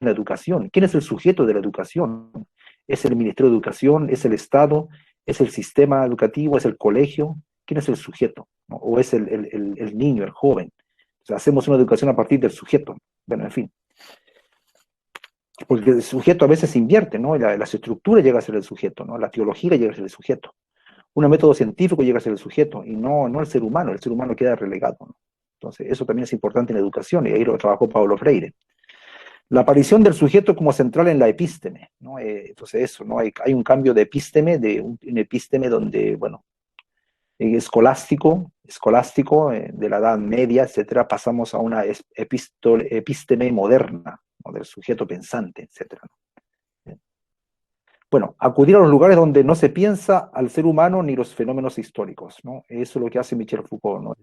la educación. ¿Quién es el sujeto de la educación? ¿Es el Ministerio de Educación? ¿Es el Estado? ¿Es el sistema educativo? ¿Es el colegio? ¿Quién es el sujeto? ¿No? ¿O es el niño, el joven? O sea, hacemos una educación a partir del sujeto. Bueno, en fin. Porque el sujeto a veces se invierte, ¿no? La estructura llega a ser el sujeto, ¿no? La teología llega a ser el sujeto. Un método científico llega a ser el sujeto y no el ser humano queda relegado, ¿no? Entonces, eso también es importante en la educación, y ahí lo trabajó Paulo Freire. La aparición del sujeto como central en la epísteme, ¿no? Entonces eso, ¿no? Hay un cambio de epísteme, de un epísteme donde, bueno, escolástico de la Edad Media, etcétera, pasamos a una epísteme moderna, ¿no? Del sujeto pensante, etcétera, ¿no? Bueno, acudir a los lugares donde no se piensa al ser humano ni los fenómenos históricos, ¿no? Eso es lo que hace Michel Foucault, ¿no?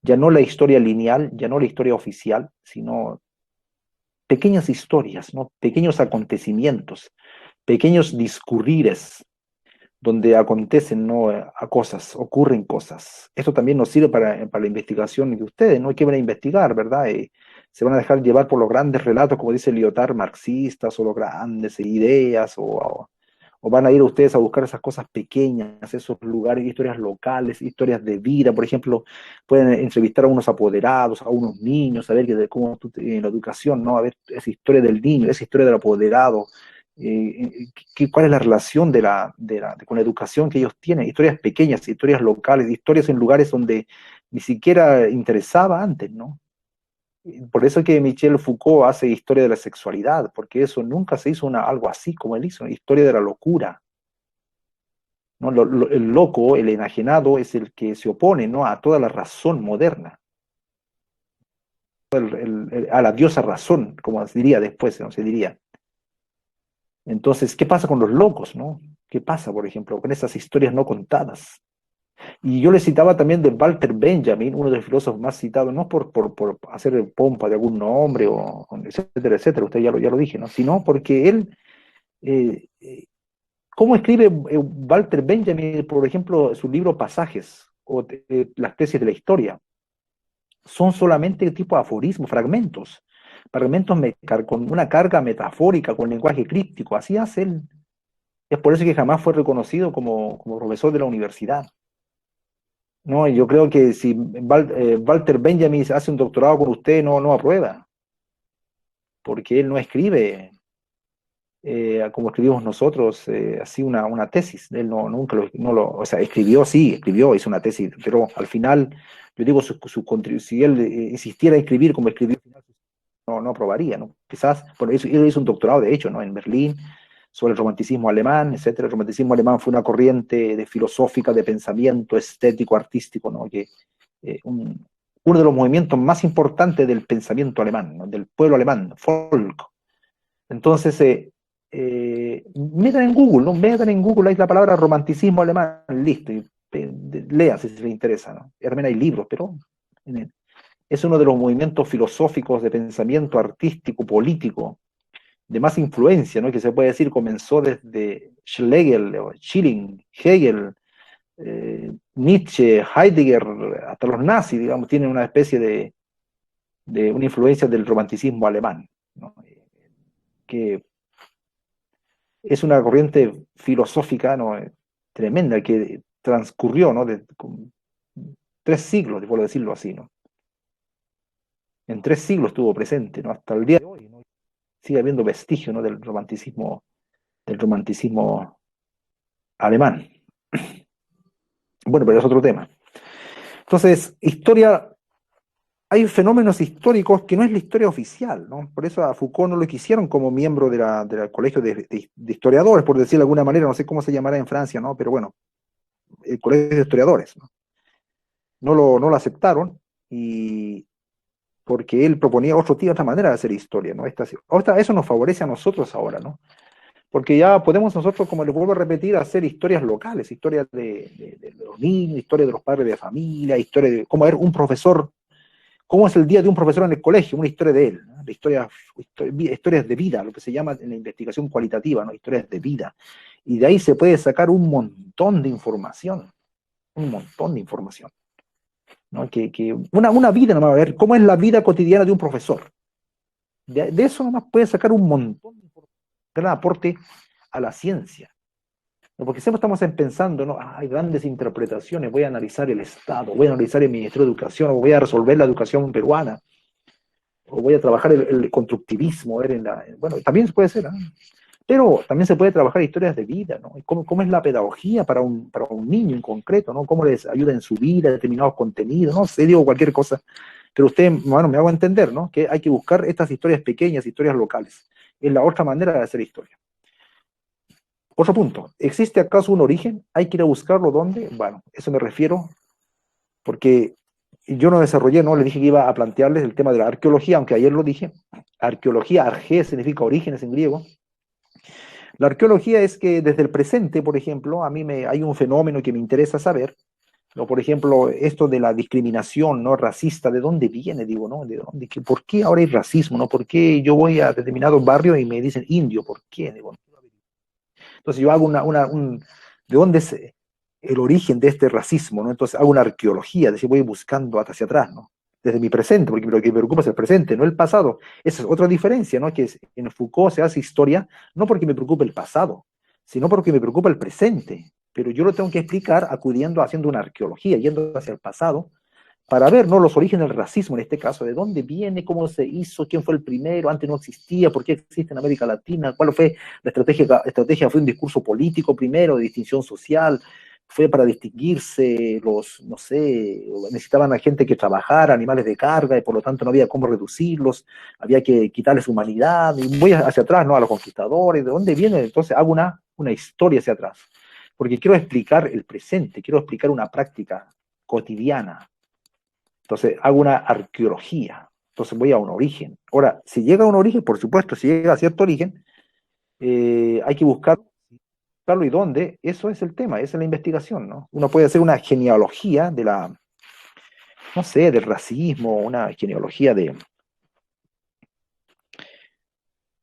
Ya no la historia lineal, ya no la historia oficial, sino pequeñas historias, ¿no? Pequeños acontecimientos, pequeños discurrires, donde acontecen, ¿no? A cosas, ocurren cosas. Esto también nos sirve para la investigación de ustedes, ¿no? ¿Qué van a investigar, verdad? Se van a dejar llevar por los grandes relatos, como dice Lyotard, marxistas, o los grandes ideas, o van a ir ustedes a buscar esas cosas pequeñas, esos lugares, historias locales, historias de vida. Por ejemplo, pueden entrevistar a unos apoderados, a unos niños, saber que de cómo en la educación, ¿no? A ver esa historia del niño, esa historia del apoderado, cuál es la relación con la educación que ellos tienen, historias pequeñas, historias locales, historias en lugares donde ni siquiera interesaba antes, ¿no? Por eso es que Michel Foucault hace historia de la sexualidad, porque eso nunca se hizo algo así como él hizo, historia de la locura, ¿no? El loco, el enajenado, es el que se opone, ¿no? A toda la razón moderna, a la diosa razón, como se diría después, ¿no? Se diría. Entonces, ¿qué pasa con los locos, no? ¿Qué pasa, por ejemplo, con esas historias no contadas? Y yo le citaba también de Walter Benjamin, uno de los filósofos más citados, no por hacer pompa de algún nombre, etcétera, etcétera, usted ya lo dije, ¿no? Sino porque él, eh, eh, ¿cómo escribe Walter Benjamin, por ejemplo, su libro Pasajes, o las tesis de la historia? Son solamente tipo aforismos, fragmentos con una carga metafórica, con lenguaje críptico, así hace él. Es por eso que jamás fue reconocido como profesor de la universidad. No, yo creo que si Walter Benjamin hace un doctorado con usted, no aprueba, porque él no escribe como escribimos nosotros, así una tesis. Él nunca o sea, escribió, hizo una tesis, pero al final, yo digo, si él insistiera en escribir como escribió, no aprobaría, ¿no? Quizás, bueno, él hizo un doctorado, de hecho, ¿no? En Berlín, sobre el romanticismo alemán, etcétera. El romanticismo alemán fue una corriente filosófica, de pensamiento estético, artístico, ¿no? Uno de los movimientos más importantes del pensamiento alemán, ¿no? Del pueblo alemán, folk. Entonces, metan en Google, ¿no? Metan en Google, ahí la palabra romanticismo alemán, listo, y lean si les interesa, ¿no? También hay libros, pero es uno de los movimientos filosóficos de pensamiento artístico, político, de más influencia, ¿no? Que se puede decir comenzó desde Schlegel, Schilling, Hegel, Nietzsche, Heidegger, hasta los nazis, digamos, tienen una especie de una influencia del romanticismo alemán, ¿no? Que es una corriente filosófica, ¿no? Tremenda, que transcurrió, ¿no? Con 3 siglos, por decirlo así, ¿no? En 3 siglos estuvo presente, ¿no? Hasta el día de hoy, ¿no? Sigue habiendo vestigio, ¿no? Del romanticismo alemán. Bueno, pero es otro tema. Entonces, hay fenómenos históricos que no es la historia oficial, ¿no? Por eso a Foucault no lo quisieron como miembro del colegio de historiadores, por decirlo de alguna manera, no sé cómo se llamará en Francia, ¿no? Pero bueno, el colegio de historiadores, ¿no? No lo aceptaron, y porque él proponía otra manera de hacer historia, ¿no? Eso nos favorece a nosotros ahora, ¿no? Porque ya podemos nosotros, como les vuelvo a repetir, hacer historias locales, historias de los niños, historias de los padres de familia, historias de cómo un profesor, cómo es el día de un profesor en el colegio, una historia de él, ¿no? Historias de vida, lo que se llama en la investigación cualitativa, ¿no? Historias de vida. Y de ahí se puede sacar un montón de información, ¿no? Una vida, no va a ver cómo es la vida cotidiana de un profesor. De eso nomás puedes sacar un montón de gran aporte a la ciencia. ¿No? Porque siempre estamos pensando, ¿no? Hay grandes interpretaciones, voy a analizar el Estado, voy a analizar el Ministerio de Educación, o voy a resolver la educación peruana, o voy a trabajar el constructivismo. Bueno, también se puede hacer, ¿eh? Pero también se puede trabajar historias de vida, ¿no? ¿Cómo es la pedagogía para un niño en concreto, ¿no? ¿Cómo les ayuda en su vida, determinados contenidos? No sé, digo cualquier cosa. Pero usted, bueno, me hago entender, ¿no? Que hay que buscar estas historias pequeñas, historias locales. Es la otra manera de hacer historia. Otro punto, ¿existe acaso un origen? ¿Hay que ir a buscarlo dónde? Bueno, eso me refiero porque yo no desarrollé, ¿no? Le dije que iba a plantearles el tema de la arqueología, aunque ayer lo dije. Arqueología, arge, significa orígenes en griego. La arqueología es que desde el presente, por ejemplo, hay un fenómeno que me interesa saber, ¿no? Por ejemplo, esto de la discriminación, ¿no? Racista, ¿de dónde viene? Digo, ¿no? ¿Por qué ahora hay racismo? ¿No? ¿Por qué yo voy a determinado barrio y me dicen indio? ¿Por qué? Digo, entonces yo hago ¿de dónde es el origen de este racismo? ¿No? Entonces hago una arqueología, es decir, voy buscando hacia atrás, ¿no? Desde mi presente, porque lo que me preocupa es el presente, no el pasado. Esa es otra diferencia, ¿no? En Foucault se hace historia no porque me preocupe el pasado, sino porque me preocupa el presente. Pero yo lo tengo que explicar haciendo una arqueología, yendo hacia el pasado, para ver, ¿no? Los orígenes del racismo en este caso, de dónde viene, cómo se hizo, quién fue el primero, antes no existía, por qué existe en América Latina, cuál fue la estrategia, fue un discurso político primero, de distinción social, fue para distinguirse no sé, necesitaban a gente que trabajara, animales de carga, y por lo tanto no había cómo reducirlos, había que quitarles humanidad, y voy hacia atrás, ¿no? A los conquistadores, ¿de dónde viene? Entonces hago una historia hacia atrás, porque quiero explicar el presente, quiero explicar una práctica cotidiana. Entonces hago una arqueología, entonces voy a un origen. Ahora, si llega a un origen, por supuesto, si llega a cierto origen, hay que buscarlo y dónde, eso es el tema, esa es la investigación, ¿no? Uno puede hacer una genealogía no sé, del racismo, una genealogía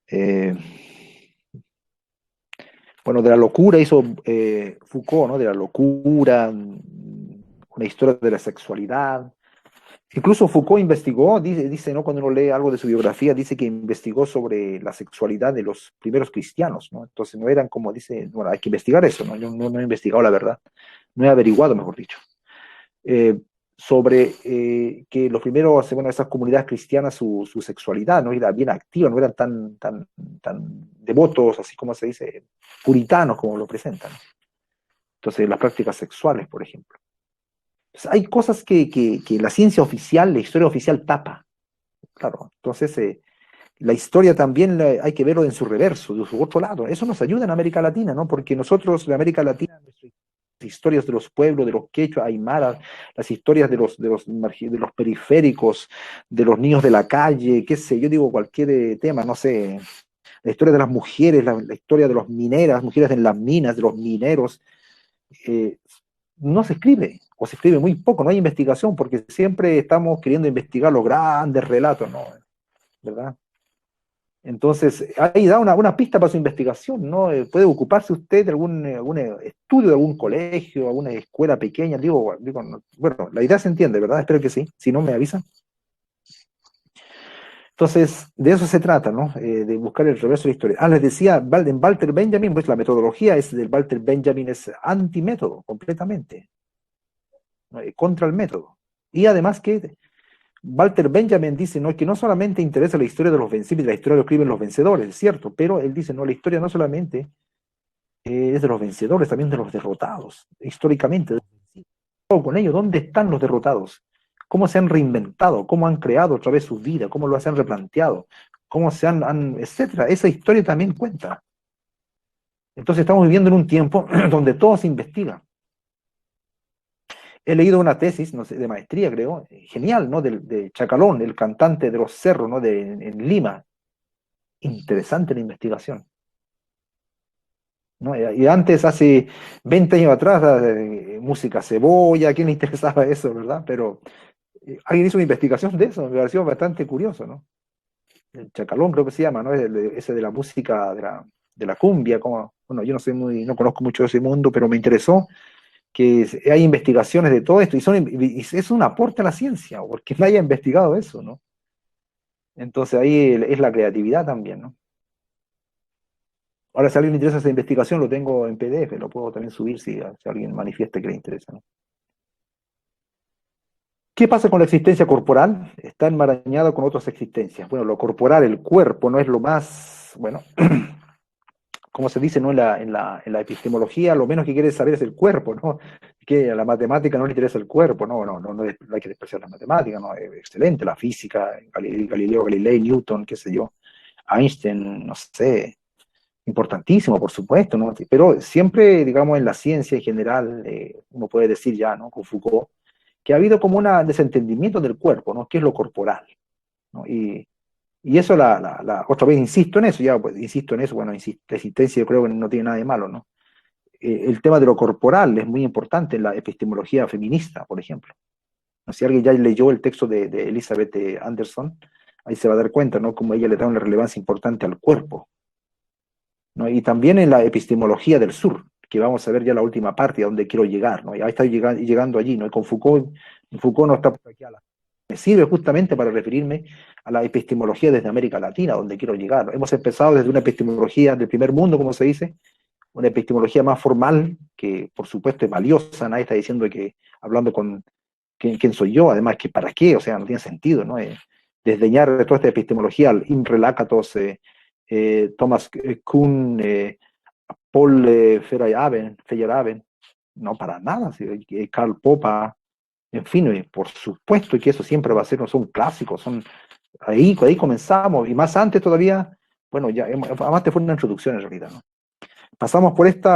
eh, bueno, de la locura hizo Foucault, ¿no? De la locura, una historia de la sexualidad. Incluso Foucault investigó, dice, ¿no? Cuando uno lee algo de su biografía, dice que investigó sobre la sexualidad de los primeros cristianos, ¿no? Entonces no eran como dice, bueno, hay que investigar eso, ¿no? Yo no he investigado la verdad, no he averiguado, mejor dicho, eh, sobre que los primeros, bueno, esas comunidades cristianas, su sexualidad no era bien activa, no eran tan devotos, así como se dice, puritanos como lo presentan. Entonces, las prácticas sexuales, por ejemplo. Hay cosas que la ciencia oficial, la historia oficial tapa, claro. Entonces, la historia también hay que verlo en su reverso, de su otro lado. Eso nos ayuda en América Latina, ¿no? Porque nosotros, en América Latina, nuestras historias de los pueblos, de los quechua, aymara, las historias de los periféricos, de los niños de la calle, qué sé, yo digo cualquier tema, no sé, la historia de las mujeres, la historia de las mineras, mujeres en las minas, de los mineros, eh, no se escribe, o se escribe muy poco, no hay investigación, porque siempre estamos queriendo investigar los grandes relatos, ¿no? ¿Verdad? Entonces, ahí da una pista para su investigación, ¿no? Puede ocuparse usted de algún estudio de algún colegio, alguna escuela pequeña, bueno, la idea se entiende, ¿verdad? Espero que sí, si no me avisan. Entonces, de eso se trata, ¿no? De buscar el reverso de la historia. Les decía, en Walter Benjamin, pues la metodología del Walter Benjamin es antimétodo, completamente, ¿no? Contra el método. Y además que Walter Benjamin dice, ¿no? Que no solamente interesa la historia de los vencidos, la historia lo escriben los vencedores, es cierto, pero él dice, no, la historia no solamente es de los vencedores, también de los derrotados, históricamente. Con ellos, ¿dónde están los derrotados? ¿Cómo se han reinventado? ¿Cómo han creado otra vez su vida? ¿Cómo lo han replanteado? ¿Cómo etcétera? Esa historia también cuenta. Entonces estamos viviendo en un tiempo donde todo se investiga. He leído una tesis, no sé, de maestría, creo, genial, ¿no? De Chacalón, el cantante de los cerros, ¿no? En Lima. Interesante la investigación, ¿no? Y antes, hace 20 años atrás, música cebolla, ¿a quién le interesaba eso, verdad? Pero alguien hizo una investigación de eso, me pareció bastante curioso, ¿no? El Chacalón creo que se llama, ¿no? Ese de la música, de la cumbia, como, bueno, yo no conozco mucho de ese mundo, pero me interesó que hay investigaciones de todo esto, y es un aporte a la ciencia, porque nadie ha investigado eso, ¿no? Entonces ahí es la creatividad también, ¿no? Ahora, si a alguien le interesa esa investigación, lo tengo en PDF, lo puedo también subir si alguien manifiesta que le interesa, ¿no? ¿Qué pasa con la existencia corporal? Está enmarañada con otras existencias. Bueno, lo corporal, el cuerpo, no es lo más, bueno, como se dice, ¿no? En la epistemología, lo menos que quiere saber es el cuerpo, ¿no? Que a la matemática no le interesa el cuerpo, no hay que despreciar la matemática, ¿no? Es excelente, la física, Galileo Galilei, Newton, qué sé yo, Einstein, no sé, importantísimo, por supuesto, ¿no? Pero siempre, digamos, en la ciencia en general, uno puede decir ya, ¿no? Con Foucault, que ha habido como un desentendimiento del cuerpo, ¿no? ¿Qué es lo corporal? ¿No? Y eso, otra vez insisto en eso, ya pues, insisto en eso, bueno, la existencia yo creo que no tiene nada de malo, ¿no? El tema de lo corporal es muy importante en la epistemología feminista, por ejemplo. ¿No? Si alguien ya leyó el texto de Elizabeth Anderson, ahí se va a dar cuenta, ¿no? Cómo ella le da una relevancia importante al cuerpo, ¿no? Y también en la epistemología del sur, que vamos a ver ya la última parte a donde quiero llegar, ¿no? Y ahí está llegando allí, ¿no? Y con Foucault no está por aquí me sirve justamente para referirme a la epistemología desde América Latina, donde quiero llegar. Hemos empezado desde una epistemología del primer mundo, como se dice, una epistemología más formal, que por supuesto es valiosa, nadie está diciendo que, hablando con quién soy yo, además que para qué, o sea, no tiene sentido, ¿no? Desdeñar de toda esta epistemología al Imre Lakatos, Thomas Kuhn, Paul Feyerabend, no para nada, ¿sí? Karl Popper, en fin, por supuesto que eso siempre va a ser, no son clásicos, ahí comenzamos, y más antes todavía, bueno, ya, además te fue una introducción en realidad, ¿no? Pasamos por este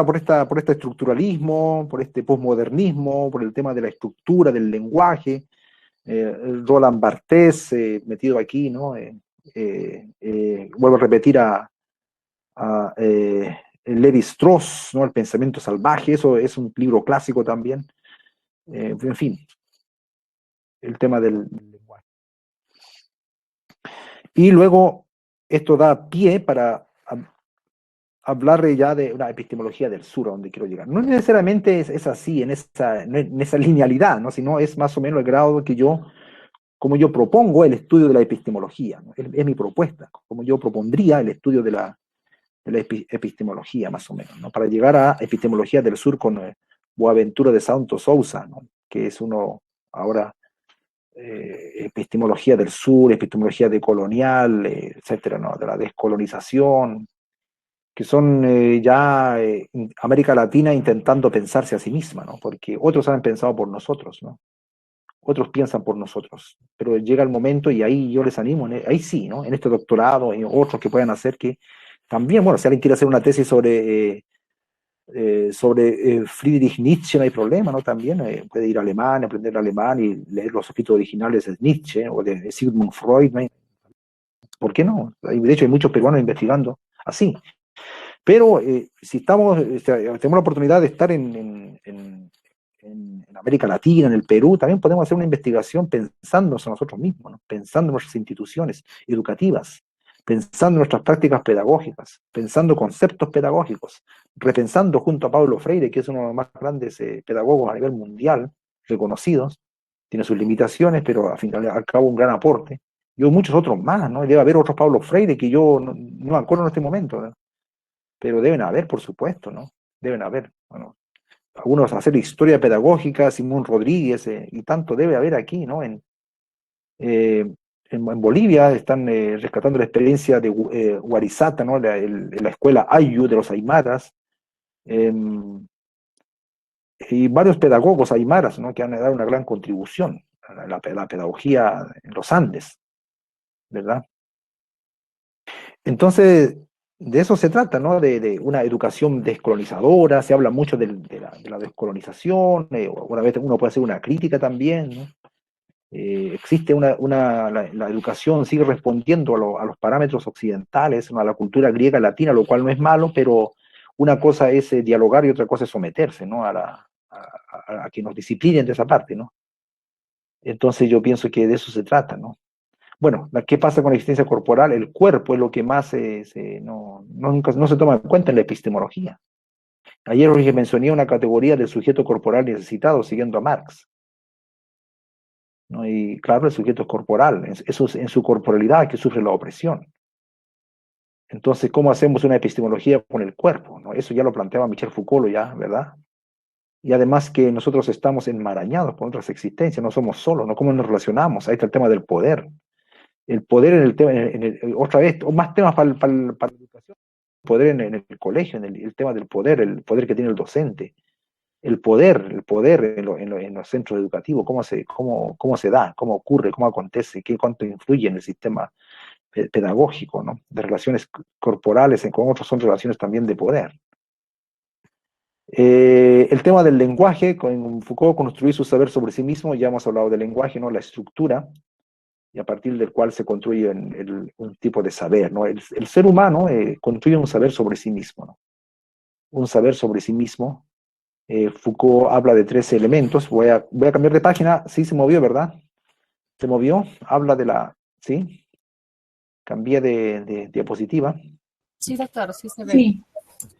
estructuralismo, por este posmodernismo, por el tema de la estructura, del lenguaje, Roland Barthes, metido aquí, ¿no? Vuelvo a repetir a Levi Strauss, ¿no? El pensamiento salvaje, eso es un libro clásico también. En fin, el tema del lenguaje. Y luego esto da pie para hablar ya de una epistemología del sur, a donde quiero llegar. No necesariamente es así, en esa linealidad, ¿no? Sino es más o menos el grado que como yo propongo el estudio de la epistemología, ¿no? Es mi propuesta, como yo propondría el estudio de la epistemología, más o menos, ¿no? Para llegar a epistemología del sur con Boaventura de Santos Sousa, ¿no? Que es uno ahora epistemología del sur, epistemología decolonial, etcétera, ¿no? De la descolonización, que son ya América Latina intentando pensarse a sí misma, ¿no? Porque otros han pensado por nosotros, ¿no? Otros piensan por nosotros, pero llega el momento y ahí yo les animo, ahí sí, ¿no? En este doctorado y otros que puedan hacer que también, bueno, si alguien quiere hacer una tesis sobre Friedrich Nietzsche, no hay problema, ¿no? También puede ir a Alemania, aprender alemán y leer los escritos originales de Nietzsche o de Sigmund Freud, ¿no? ¿Por qué no? De hecho, hay muchos peruanos investigando así. Pero si tenemos la oportunidad de estar en América Latina, en el Perú, también podemos hacer una investigación pensándonos a nosotros mismos, ¿no? Pensando en nuestras instituciones educativas, pensando en nuestras prácticas pedagógicas, pensando conceptos pedagógicos, repensando junto a Paulo Freire, que es uno de los más grandes pedagogos a nivel mundial, reconocidos, tiene sus limitaciones, pero al fin y al cabo un gran aporte. Y hay muchos otros más, ¿no? Debe haber otros Paulo Freire que yo no me acuerdo en este momento, ¿no? Pero deben haber, por supuesto, ¿no? Deben haber. Bueno, algunos hacer historia pedagógica, Simón Rodríguez, y tanto debe haber aquí, ¿no? Eh, en Bolivia están rescatando la experiencia de Huarizata, ¿no? La escuela Ayu de los Aymaras, eh, y varios pedagogos aymaras, ¿no? Que han dado una gran contribución a la pedagogía en los Andes, ¿verdad? Entonces, de eso se trata, ¿no? De una educación descolonizadora, se habla mucho de la descolonización, una vez uno puede hacer una crítica también, ¿no? Existe la educación sigue respondiendo a los parámetros occidentales, ¿no? A la cultura griega latina, lo cual no es malo, pero una cosa es dialogar y otra cosa es someterse, ¿no? A que nos disciplinen de esa parte, ¿no? Entonces yo pienso que de eso se trata, ¿no? Bueno, ¿qué pasa con la existencia corporal? El cuerpo es lo que más no se toma en cuenta en la epistemología. Ayer os mencioné una categoría del sujeto corporal necesitado, siguiendo a Marx. ¿no? Y claro, el sujeto es corporal, eso es en su corporalidad que sufre la opresión. Entonces, ¿cómo hacemos una epistemología con el cuerpo? ¿No? Eso ya lo planteaba Michel Foucault, ya, ¿verdad? Y además que nosotros estamos enmarañados con otras existencias, no somos solos, ¿no? ¿Cómo nos relacionamos? Ahí está el tema del poder. El poder en el tema, otra vez, o más temas para la educación, el poder en el colegio, el tema del poder, el poder que tiene el docente, el poder en los centros educativos, cómo se da, cómo ocurre, cómo acontece, cuánto influye en el sistema pedagógico, ¿no? De relaciones corporales, con otros son relaciones también de poder. El tema del lenguaje, con Foucault, construir su saber sobre sí mismo, ya hemos hablado del lenguaje, ¿no? La estructura, y a partir del cual se construye un tipo de saber, ¿no? El ser humano construye un saber sobre sí mismo, ¿no? Un saber sobre sí mismo. Foucault habla de 13 elementos. Voy a cambiar de página. Sí, se movió, ¿verdad? Se movió. Habla de la... ¿Sí? Cambié de diapositiva. Sí, doctor, sí se ve. Sí.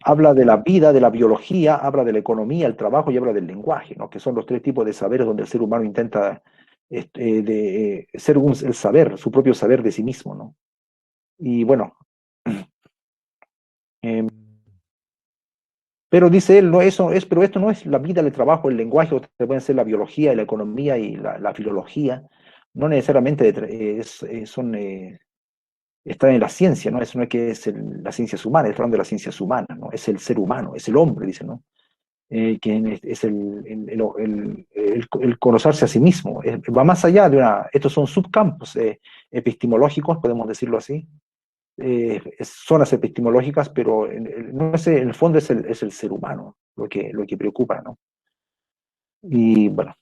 Habla de la vida, de la biología, habla de la economía, el trabajo y habla del lenguaje, ¿no? Que son los 3 tipos de saberes donde el ser humano intenta ser el saber, su propio saber de sí mismo, ¿no? Y bueno, pero dice él, no, pero esto no es la vida, el trabajo, el lenguaje, o pueden ser la biología, la economía y la filología, no necesariamente están en la ciencia, ¿no? Eso no es que es las ciencias humanas, está hablando de las ciencias humanas, ¿no? Es el ser humano, es el hombre, dice, ¿no? Que es el conocerse a sí mismo, va más allá estos son subcampos epistemológicos, podemos decirlo así, zonas epistemológicas, pero no es, en el fondo es el ser humano lo que preocupa, ¿no? Y bueno,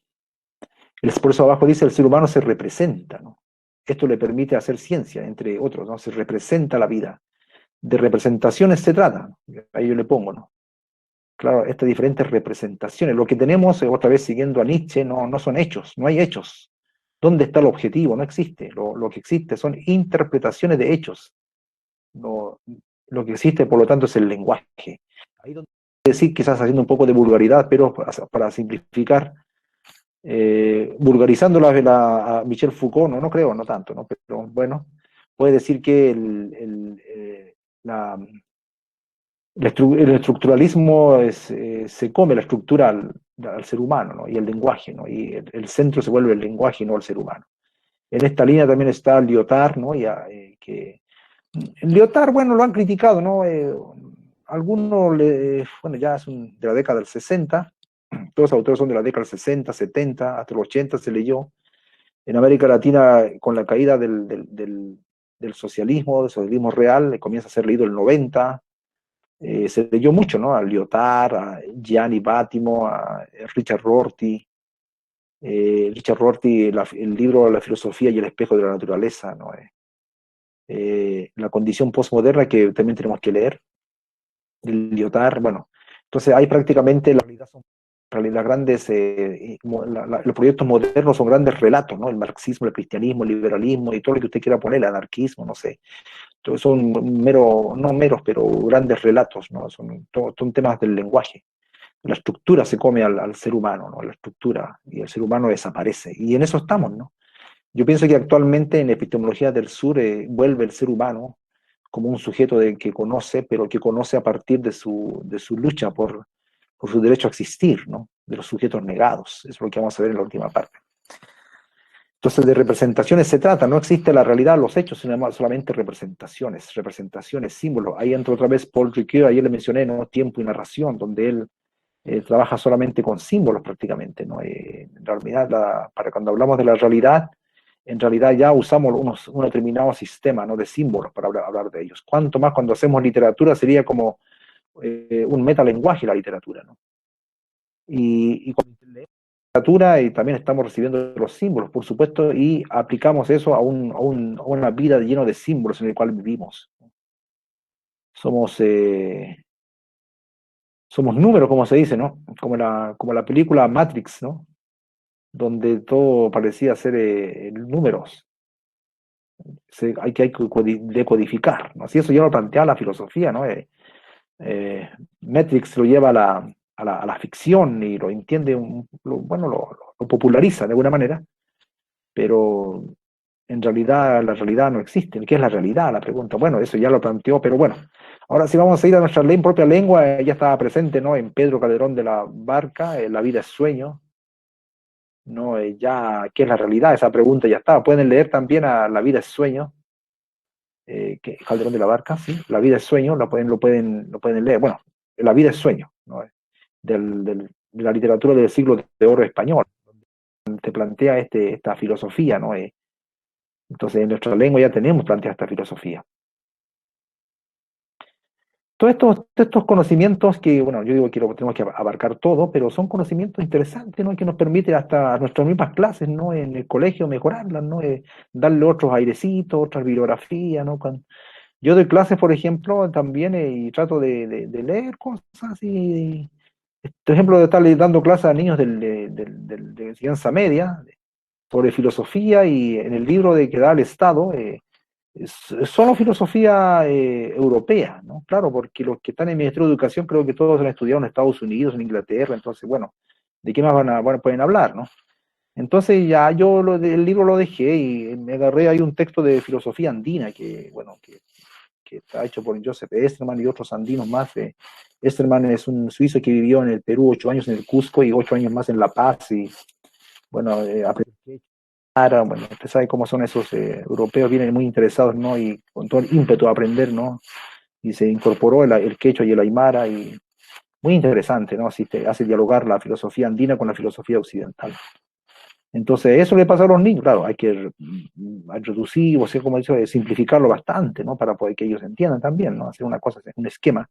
por eso abajo dice, el ser humano se representa, ¿no? Esto le permite hacer ciencia, entre otros, ¿no? Se representa la vida. De representaciones se trata, ahí yo le pongo, ¿no? Claro, estas diferentes representaciones. Lo que tenemos, otra vez siguiendo a Nietzsche, no son hechos, no hay hechos. ¿Dónde está el objetivo? No existe. Lo que existe son interpretaciones de hechos. Lo que existe, por lo tanto, es el lenguaje. Ahí donde decir, quizás haciendo un poco de vulgaridad, pero para simplificar, vulgarizando a Michel Foucault, no creo, no tanto, ¿no? Pero bueno, puede decir que el estructuralismo se come la estructura al ser humano, ¿no? Y el lenguaje, ¿no? Y el centro se vuelve el lenguaje y no el ser humano. En esta línea también está Lyotard, ¿no? Que Lyotard, bueno, lo han criticado, ¿no? Algunos, bueno, ya de la década del 60, todos los autores son de la década del 60, 70, hasta los 80 se leyó. En América Latina, con la caída del socialismo real, comienza a ser leído el 90, se leyó mucho, ¿no? A Lyotard, a Gianni Battimo, a Richard Rorty. Richard Rorty, el libro La filosofía y el espejo de la naturaleza, ¿no? La condición postmoderna que también tenemos que leer, Lyotard, bueno, entonces hay prácticamente la realidad son las grandes, los proyectos modernos son grandes relatos, ¿no? El marxismo, el cristianismo, el liberalismo y todo lo que usted quiera poner, el anarquismo, no sé. Entonces son no meros, pero grandes relatos, ¿no? Son temas del lenguaje. La estructura se come al ser humano, ¿no? La estructura, y el ser humano desaparece. Y en eso estamos, ¿no? Yo pienso que actualmente en epistemología del sur vuelve el ser humano como un sujeto que conoce, pero que conoce a partir de su lucha por su derecho a existir, ¿no? De los sujetos negados. Eso es lo que vamos a ver en la última parte. Entonces, de representaciones se trata, no existe la realidad, los hechos, sino solamente representaciones, símbolos. Ahí entra otra vez Paul Ricoeur, ayer le mencioné, ¿no? Tiempo y narración, donde él trabaja solamente con símbolos prácticamente, ¿no? En realidad, para cuando hablamos de la realidad, en realidad ya usamos un determinado sistema, ¿no? De símbolos para hablar de ellos. Cuanto más cuando hacemos literatura sería como un metalenguaje la literatura, ¿no? Y con literatura y también estamos recibiendo los símbolos, por supuesto, y aplicamos eso a una vida llena de símbolos en el cual vivimos. Somos números, como se dice, ¿no? Como la película Matrix, ¿no? Donde todo parecía ser números. Hay que decodificar, ¿no? Así eso ya lo plantea la filosofía, ¿no? Matrix lo lleva a la ficción y lo entiende, bueno, lo populariza de alguna manera. pero en realidad la realidad no existe. ¿Qué es la realidad? La pregunta. Bueno, eso ya lo planteó, pero bueno. Ahora si vamos a ir a nuestra propia lengua, ya estaba presente, ¿no? En Pedro Calderón de la Barca, La vida es sueño, ¿no? Ya, ¿qué es la realidad? Esa pregunta ya está. Pueden leer también a La vida es sueño, que Calderón de la Barca, sí. La vida es sueño, lo pueden leer. Bueno, La vida es sueño, ¿no? De la literatura del siglo de oro español. Te plantea esta filosofía, ¿no? Entonces, en nuestra lengua ya tenemos planteada esta filosofía. Todos estos conocimientos que, bueno, yo digo que lo tenemos que abarcar todo, pero son conocimientos interesantes, ¿no? Que nos permiten hasta a nuestras mismas clases, ¿no? En el colegio mejorarlas, ¿no? Darle otros airecitos, otras bibliografías, ¿no? Yo doy clases, por ejemplo, también y trato de leer cosas y, por ejemplo, de estar dando clases a niños de enseñanza media sobre filosofía y en el libro de que da el Estado, es solo filosofía europea, ¿no? Claro, porque los que están en el Ministerio de Educación creo que todos han estudiado en Estados Unidos, en Inglaterra, entonces, bueno, ¿de qué más bueno, pueden hablar, no? Entonces ya yo el libro lo dejé y me agarré, hay un texto de filosofía andina que, bueno, que está hecho por Joseph Esterman y otros andinos más. Esterman es un suizo que vivió en el Perú 8 años en el Cusco y 8 años más en La Paz y, bueno, aprendí. Bueno, usted sabe cómo son esos europeos, vienen muy interesados, ¿no? Y con todo el ímpetu a aprender, ¿no? Y se incorporó el quechua y el aymara, y muy interesante, ¿no? Así te hace dialogar la filosofía andina con la filosofía occidental. Entonces, eso le pasa a los niños, claro, hay que reducir, o sea, como he dicho, simplificarlo bastante, ¿no? Para poder que ellos entiendan también, ¿no? Hacer una cosa, un esquema.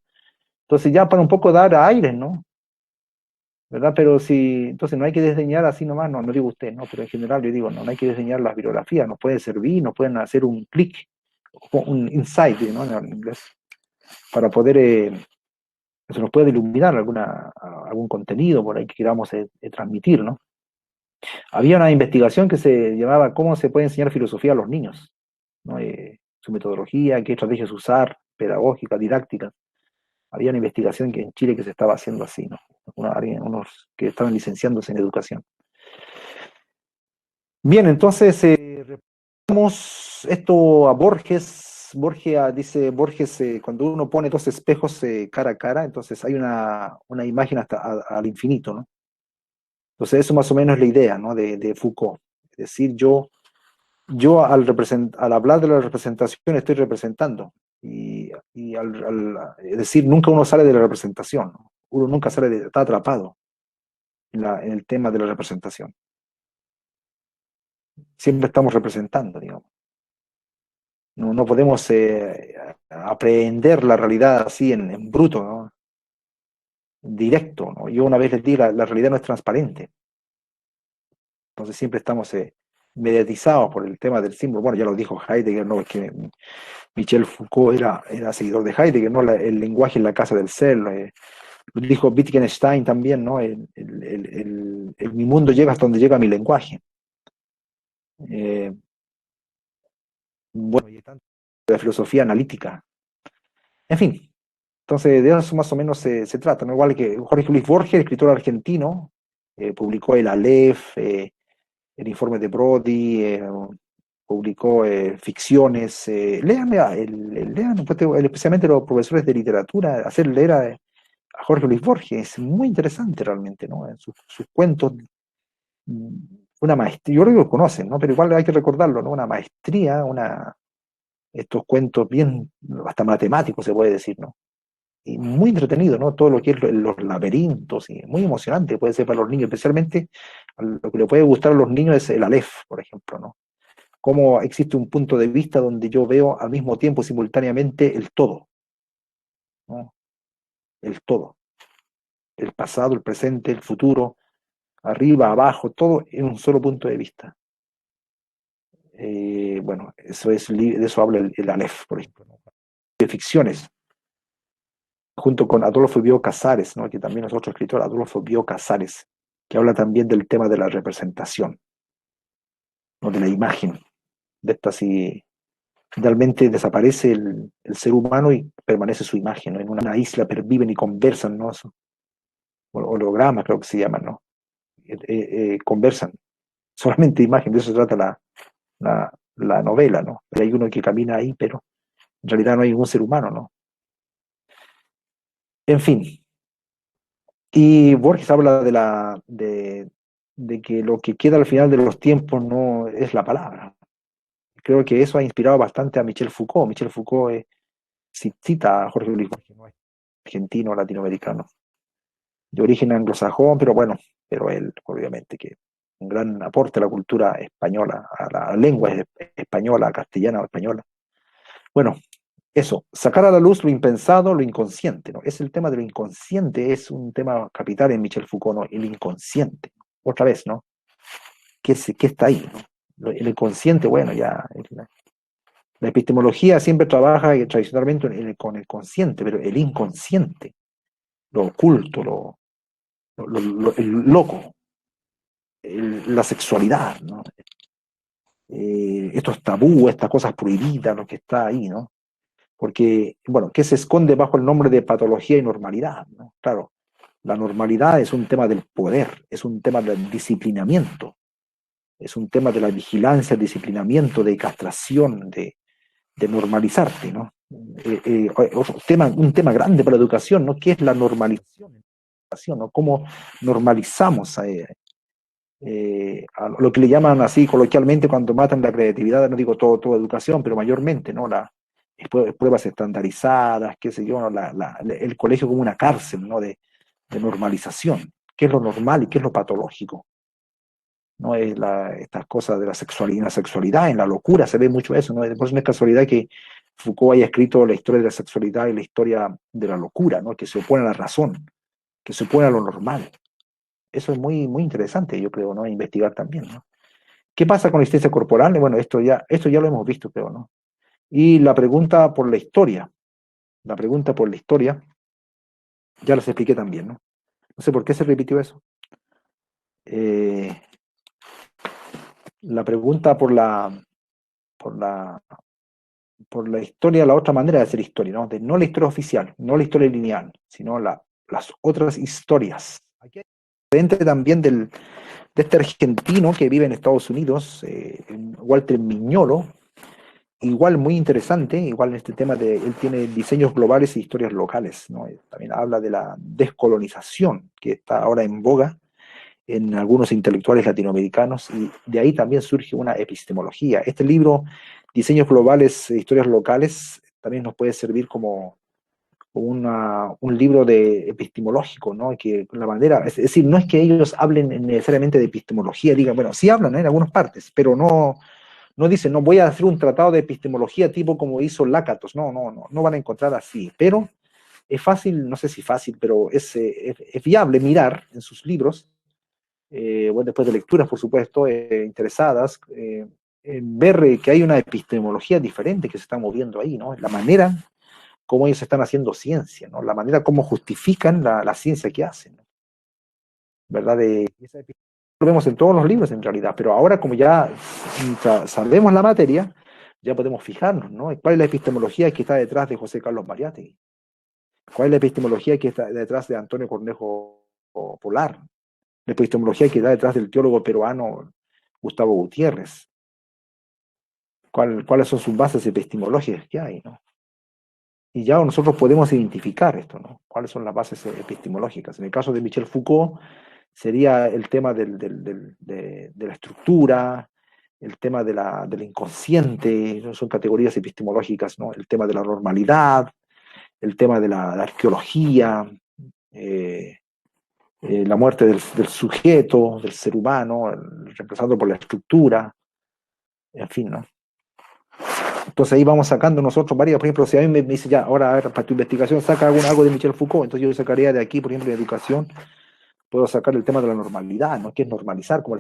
Entonces, ya para un poco dar aires, ¿no? ¿Verdad? Pero si, entonces no hay que diseñar así nomás, no digo usted, ¿no? Pero en general yo digo, no hay que diseñar las bibliografías, nos puede servir, nos pueden hacer un clic, un insight, ¿no? En inglés, para poder, se nos puede iluminar algún contenido por ahí que queramos transmitir, ¿no? Había una investigación que se llamaba ¿Cómo se puede enseñar filosofía a los niños? ¿No? Su metodología, qué estrategias usar, pedagógica, didáctica. Había una investigación que en Chile que se estaba haciendo así, ¿no? Unos que estaban licenciándose en educación. Bien, entonces repasamos esto a Borges. Dice Borges, cuando uno pone dos espejos cara a cara, entonces hay una imagen hasta al infinito, ¿no? Entonces eso más o menos es la idea, ¿no? De Foucault. Es decir, yo al hablar de la representación estoy representando. Es decir, nunca uno sale de la representación, ¿no? Uno nunca está atrapado en el tema de la representación. Siempre estamos representando, digamos. No podemos aprehender la realidad así en bruto, ¿no? Directo, ¿no? Yo una vez les di, la realidad no es transparente. Entonces siempre estamos mediatizados por el tema del símbolo. Bueno, ya lo dijo Heidegger, ¿no? Es que Michel Foucault era seguidor de Heidegger, ¿no? El lenguaje en la casa del ser. Lo dijo Wittgenstein también, ¿no? Mi mundo llega hasta donde llega mi lenguaje. Bueno, y tanto de la filosofía analítica. En fin, entonces de eso más o menos se trata, ¿no? Igual que Jorge Luis Borges, escritor argentino, publicó el Aleph, el informe de Brody, publicó ficciones. Lean, especialmente los profesores de literatura, hacer leer a Jorge Luis Borges, es muy interesante realmente, ¿no? En sus cuentos, una maestría, yo creo que lo conocen, ¿no? Pero igual hay que recordarlo, ¿no? Una maestría, estos cuentos bien, hasta matemáticos se puede decir, ¿no? Y muy entretenido, ¿no? Todo lo que es los laberintos, y muy emocionante puede ser para los niños, especialmente lo que le puede gustar a los niños es el Aleph, por ejemplo, ¿no? Cómo existe un punto de vista donde yo veo al mismo tiempo, simultáneamente, el todo, ¿no? El todo, el pasado, el presente, el futuro, arriba, abajo, todo en un solo punto de vista. Bueno, de eso habla el Aleph, por ejemplo, ¿no? De ficciones, junto con Adolfo Bioy Casares, ¿no? Que también es otro escritor, Adolfo Bioy Casares, que habla también del tema de la representación, ¿no? De la imagen, de esta si finalmente desaparece el ser humano y permanece su imagen, ¿no? En una isla perviven y conversan, ¿no? Hologramas creo que se llaman, ¿no? Conversan. solamente imagen, de eso se trata la novela, ¿no? Pero hay uno que camina ahí, pero en realidad no hay ningún ser humano, ¿no? En fin, y Borges habla de que lo que queda al final de los tiempos no es la palabra. Creo que eso ha inspirado bastante a Michel Foucault. Michel Foucault cita a Jorge Luis Borges, ¿no? Argentino, latinoamericano, de origen anglosajón, pero bueno, pero él, obviamente, que un gran aporte a la cultura española, a la lengua española, castellana o española. Bueno, eso, sacar a la luz lo impensado, lo inconsciente, ¿no? Es el tema de lo inconsciente, es un tema capital en Michel Foucault, ¿no? El inconsciente. Otra vez, ¿no? ¿Qué está ahí, ¿no? El inconsciente, bueno, ya. La epistemología siempre trabaja tradicionalmente con el consciente, pero el inconsciente, lo oculto, el loco, la sexualidad, ¿no? Estos tabúes, estas cosas prohibidas, lo que está ahí, ¿no? Porque, bueno, ¿qué se esconde bajo el nombre de patología y normalidad, ¿no? Claro, la normalidad es un tema del poder, es un tema del disciplinamiento, es un tema de la vigilancia, disciplinamiento, de castración, de normalizarte, ¿no? Un tema grande para la educación, ¿no? ¿Qué es la normalización? ¿No? ¿Cómo normalizamos a lo que le llaman así coloquialmente cuando matan la creatividad? No digo toda educación, pero mayormente, ¿no? Pruebas estandarizadas, qué sé yo, ¿no? El colegio como una cárcel, ¿no? De normalización. ¿Qué es lo normal y qué es lo patológico? ¿No? Estas cosas de la sexualidad, en la locura se ve mucho eso, ¿no? Después no es casualidad que Foucault haya escrito la historia de la sexualidad y la historia de la locura, ¿no? Que se opone a la razón, que se opone a lo normal. Eso es muy, muy interesante, yo creo, ¿no? Investigar también, ¿no? ¿Qué pasa con la existencia corporal? Bueno, esto ya lo hemos visto, creo, ¿no? Y la pregunta por la historia, ya los expliqué también, ¿no? No sé por qué se repitió eso. Eh, la pregunta por la, por la historia, la otra manera de hacer historia, ¿no? No la historia oficial, no la historia lineal, sino las otras historias. Aquí hay diferente también de este argentino que vive en Estados Unidos, Walter Miñolo, igual muy interesante, igual en este tema él tiene diseños globales e historias locales, ¿no? También habla de la descolonización que está ahora en boga en algunos intelectuales latinoamericanos, y de ahí también surge una epistemología. Este libro, Diseños Globales e Historias Locales, también nos puede servir como un libro de epistemológico, ¿no? Que la manera, es decir, no es que ellos hablen necesariamente de epistemología, digan, bueno, sí hablan, ¿eh? En algunas partes, pero no dicen, no voy a hacer un tratado de epistemología tipo como hizo Lácatos, no van a encontrar así, pero es fácil, no sé si fácil, pero es viable mirar en sus libros, bueno, después de lecturas, por supuesto, interesadas, ver que hay una epistemología diferente que se está moviendo ahí, ¿no? La manera como ellos están haciendo ciencia, ¿no? La manera como justifican la ciencia que hacen, ¿no? ¿Verdad? Lo vemos en todos los libros en realidad, pero ahora como ya sabemos la materia, ya podemos fijarnos, ¿no? ¿Cuál es la epistemología que está detrás de José Carlos Mariátegui? ¿Cuál es la epistemología que está detrás de Antonio Cornejo Polar? La epistemología que está detrás del teólogo peruano Gustavo Gutiérrez. ¿Cuáles son sus bases epistemológicas que hay, ¿no? Y ya nosotros podemos identificar esto, ¿no? ¿Cuáles son las bases epistemológicas? En el caso de Michel Foucault, sería el tema de la estructura, el tema del inconsciente, ¿no? Son categorías epistemológicas, ¿no? El tema de la normalidad, el tema de la arqueología, la muerte del sujeto, del ser humano, reemplazado por la estructura, en fin, ¿no? Entonces ahí vamos sacando nosotros varias, por ejemplo, si a mí me dice ya, ahora a ver, para tu investigación saca algo de Michel Foucault, entonces yo sacaría de aquí, por ejemplo, de educación, puedo sacar el tema de la normalidad, ¿no? ¿Qué es normalizar? Como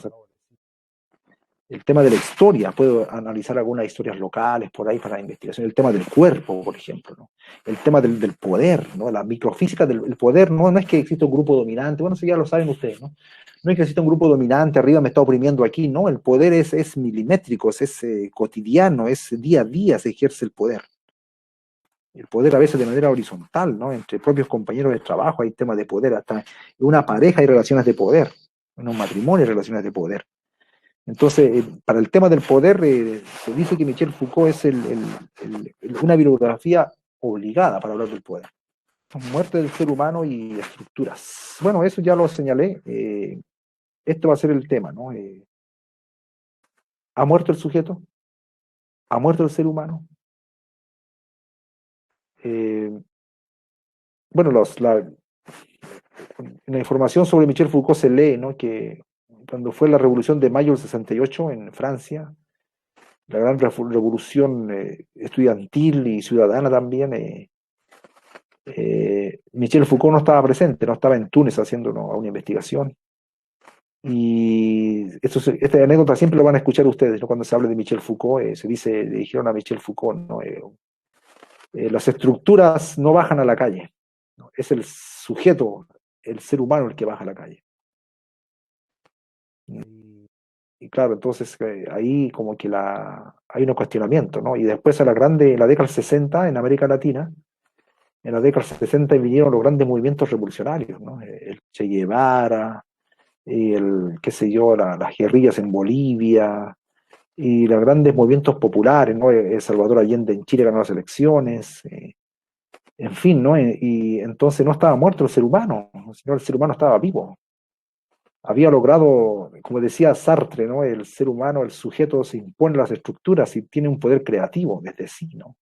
el tema de la historia, puedo analizar algunas historias locales por ahí para la investigación, el tema del cuerpo, por ejemplo, ¿no? El tema del poder, ¿no? La microfísica del poder, no es que exista un grupo dominante, bueno, eso ya lo saben ustedes, ¿no? No es que exista un grupo dominante, arriba me está oprimiendo aquí, no, el poder es milimétrico, es cotidiano, es día a día se ejerce el poder. El poder a veces de manera horizontal, ¿no? Entre propios compañeros de trabajo hay temas de poder, hasta en una pareja hay relaciones de poder, en un matrimonio hay relaciones de poder. Entonces, para el tema del poder, se dice que Michel Foucault es una bibliografía obligada para hablar del poder. Muerte del ser humano y estructuras. Bueno, eso ya lo señalé. Esto va a ser el tema, ¿no? ¿Ha muerto el sujeto? ¿Ha muerto el ser humano? Eh, bueno, en la información sobre Michel Foucault se lee, ¿no?, que cuando fue la Revolución de Mayo del 68 en Francia, la gran revolución estudiantil y ciudadana también, Michel Foucault no estaba presente, no estaba en Túnez haciendo una investigación. Y esta anécdota siempre lo van a escuchar ustedes, ¿no? Cuando se habla de Michel Foucault, se dice, le dijeron a Michel Foucault, ¿no? Las estructuras no bajan a la calle, ¿no? Es el sujeto, el ser humano el que baja a la calle. Y claro, entonces ahí como que hay un cuestionamiento, ¿no? Y después la década del 60 en América Latina, en la década del 60 vinieron los grandes movimientos revolucionarios, ¿no? El Che Guevara, y qué sé yo, las guerrillas en Bolivia, y los grandes movimientos populares, ¿no? Salvador Allende en Chile ganó las elecciones, en fin, ¿no? Y entonces no estaba muerto el ser humano, sino el ser humano estaba vivo. Había logrado, como decía Sartre, ¿no? El ser humano, el sujeto se impone las estructuras y tiene un poder creativo desde sí, ¿no?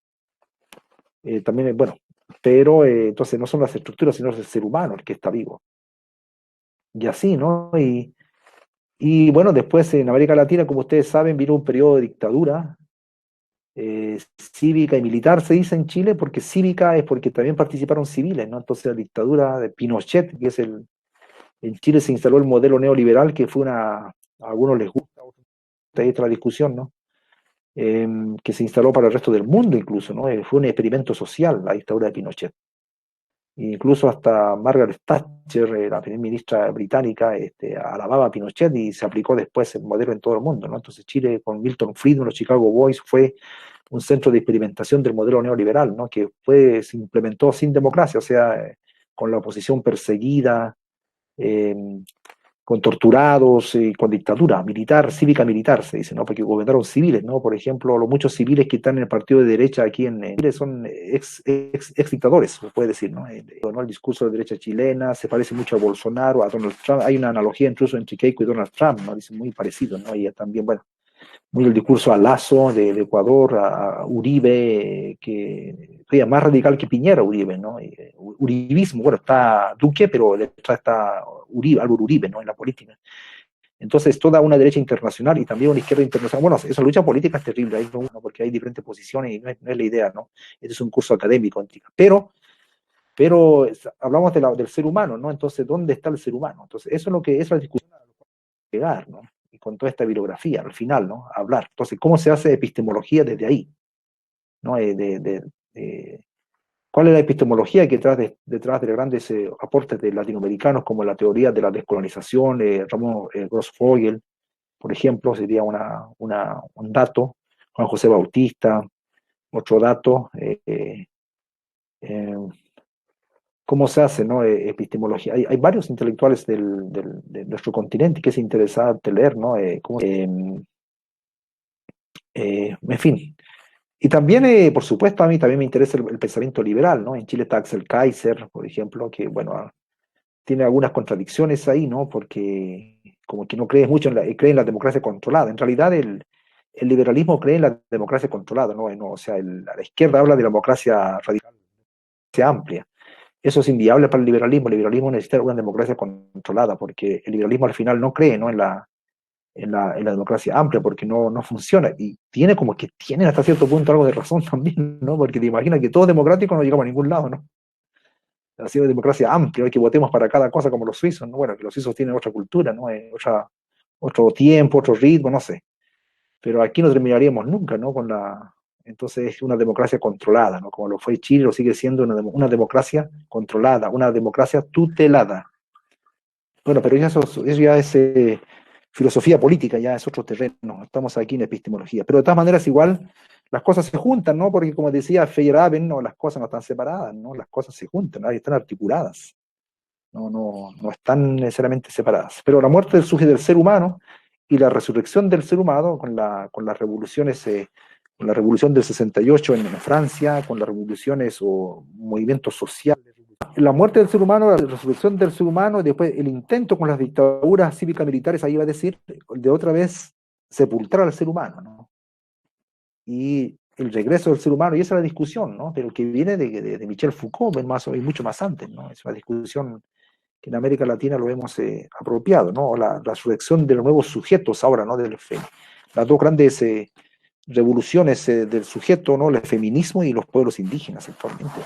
También, bueno, pero entonces no son las estructuras, sino es el ser humano el que está vivo. Y así, ¿no? Y bueno, después en América Latina, como ustedes saben, vino un periodo de dictadura cívica y militar, se dice en Chile, porque cívica es porque también participaron civiles, ¿no? Entonces la dictadura de Pinochet, que es en Chile se instaló el modelo neoliberal, que fue a algunos les gusta, ahí está la discusión, ¿no? Que se instaló para el resto del mundo incluso, ¿no? Fue un experimento social la dictadura de Pinochet. Incluso hasta Margaret Thatcher, la primera ministra británica, alababa a Pinochet y se aplicó después el modelo en todo el mundo, ¿no? Entonces Chile con Milton Friedman, los Chicago Boys, fue un centro de experimentación del modelo neoliberal, ¿no? Que se implementó sin democracia, o sea, con la oposición perseguida, eh, con torturados, con dictadura militar, cívica militar, se dice, ¿no? Porque gobernaron civiles, ¿no? Por ejemplo, los muchos civiles que están en el partido de derecha aquí en Chile son ex dictadores, se puede decir, ¿no? El discurso de derecha chilena se parece mucho a Bolsonaro, a Donald Trump. Hay una analogía incluso entre Keiko y Donald Trump, ¿no? Dicen muy parecido, ¿no? Y también, bueno, muy el discurso a Lasso de Ecuador, a Uribe, que sería más radical que Piñera, Uribe, ¿no? Uribismo, bueno, está Duque, pero detrás está Uribe, Álvaro Uribe, ¿no? En la política. Entonces, toda una derecha internacional y también una izquierda internacional. Bueno, esa lucha política es terrible, ahí no, porque hay diferentes posiciones y no es la idea, ¿no? Este es un curso académico, pero hablamos del ser humano, ¿no? Entonces, ¿dónde está el ser humano? Entonces, eso es lo que es la discusión a llegar, ¿no? Y con toda esta bibliografía, al final, ¿no? Hablar. Entonces, ¿cómo se hace epistemología desde ahí? ¿No? ¿Cuál es la epistemología que detrás de los grandes aportes de latinoamericanos como la teoría de la descolonización, Ramón Grossfogel, por ejemplo, sería un dato, Juan José Bautista, otro dato, eh, cómo se hace, ¿no? Epistemología. Hay varios intelectuales de nuestro continente que es interesante leer, ¿no? En fin. Y también, por supuesto, a mí también me interesa el pensamiento liberal, ¿no? En Chile está Axel Kaiser, por ejemplo, que, bueno, tiene algunas contradicciones ahí, ¿no? Porque como que no cree mucho cree en la democracia controlada. En realidad, el liberalismo cree en la democracia controlada, ¿no? O sea, la izquierda habla de la democracia radical, amplia. Eso es inviable para el liberalismo. El liberalismo necesita una democracia controlada, porque el liberalismo al final no cree, ¿no? En la democracia amplia, porque no funciona. Y tiene hasta cierto punto algo de razón también, ¿no? Porque te imaginas que todo democrático no llegamos a ningún lado, ¿no? Ha sido democracia amplia, que votemos para cada cosa como los suizos, ¿no? Bueno, que los suizos tienen otra cultura, ¿no? Otro tiempo, otro ritmo, no sé. Pero aquí no terminaríamos nunca, ¿no? Entonces es una democracia controlada, ¿no? Como lo fue Chile, lo sigue siendo una democracia controlada, una democracia tutelada. Bueno, pero eso ya es filosofía política, ya es otro terreno. Estamos aquí en epistemología. Pero de todas maneras, igual, las cosas se juntan, ¿no? Porque como decía Feyerabend, no, las cosas no están separadas, ¿no? Las cosas se juntan, ¿no? Están articuladas. No están necesariamente separadas. Pero la muerte surge del ser humano y la resurrección del ser humano con las revoluciones, con la revolución del 68 en Francia, con las revoluciones o movimientos sociales. La muerte del ser humano, la resurrección del ser humano, y después el intento con las dictaduras cívicas militares, ahí va a decir, de otra vez sepultar al ser humano, ¿no? Y el regreso del ser humano, y esa es la discusión, ¿no? Pero que viene de Michel Foucault, y mucho más antes, ¿no? Es una discusión que en América Latina lo hemos apropiado, ¿no? La resurrección de los nuevos sujetos ahora, ¿no? Las dos grandes revoluciones del sujeto, ¿no? El feminismo y los pueblos indígenas actualmente.